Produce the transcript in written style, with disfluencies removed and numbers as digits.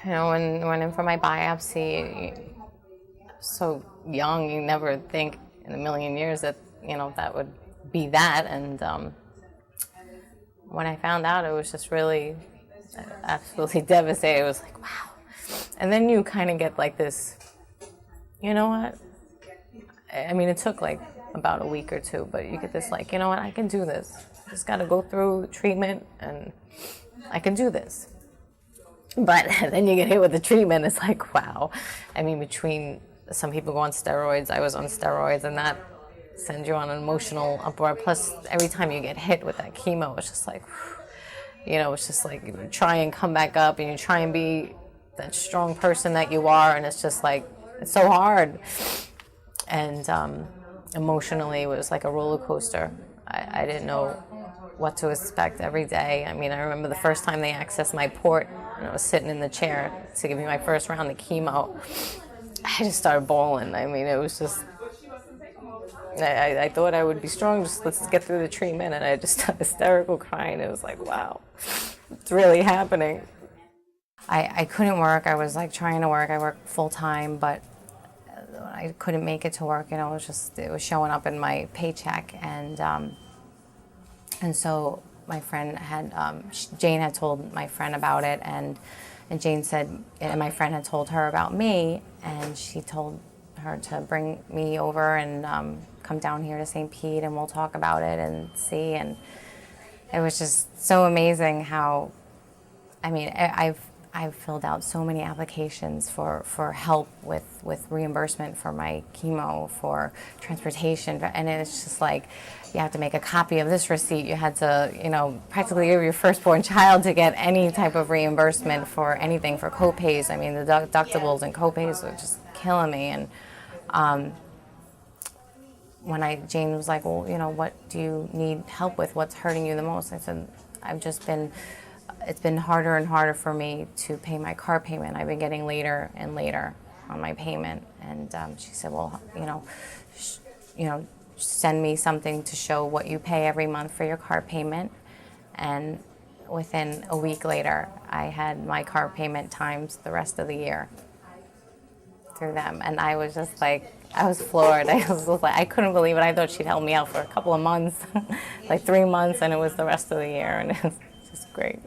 when in for my biopsy, so young, you never think in a million years that, that would be that. And when I found out, it was just really absolutely devastating. It was like, wow. And then you kind of get like this, you know what? I mean, it took like about a week or two, but you get this like, you know what? I can do this. Just got to go through treatment and I can do this. But then you get hit with the treatment. It's like, wow. I mean, between some people go on steroids, I was on steroids, and that sends you on an emotional uproar. Plus, every time you get hit with that chemo, it's just like, it's just like you try and come back up and you try and be that strong person that you are, and it's just like, it's so hard. And emotionally, it was like a roller coaster. I didn't know what to expect every day. I mean, I remember the first time they accessed my port, and I was sitting in the chair to give me my first round of chemo. I just started bawling. I mean, it was just, I thought I would be strong, just let's get through the treatment, and I just started hysterical crying. It was like, wow, it's really happening. I couldn't work. I was like trying to work. I worked full time, but I couldn't make it to work. It was showing up in my paycheck, and so my friend had, Jane had told my friend about it, and Jane said, and my friend had told her about me, and she told her to bring me over and come down here to St. Pete, and we'll talk about it and see. And it was just so amazing how, I mean, I've filled out so many applications for help with reimbursement for my chemo, for transportation, and it's just like, you have to make a copy of this receipt. You had to, practically give your firstborn child to get any type of reimbursement for anything, for co-pays. I mean, the deductibles and co-pays were just killing me. And when Jane was like, well, what do you need help with? What's hurting you the most? I said, it's been harder and harder for me to pay my car payment. I've been getting later and later on my payment. And she said, well, send me something to show what you pay every month for your car payment. And within a week later, I had my car payment times the rest of the year through them. And I was just like, I was floored. I was just like, I couldn't believe it. I thought she'd help me out for a couple of months, like 3 months, and it was the rest of the year. And it was just great.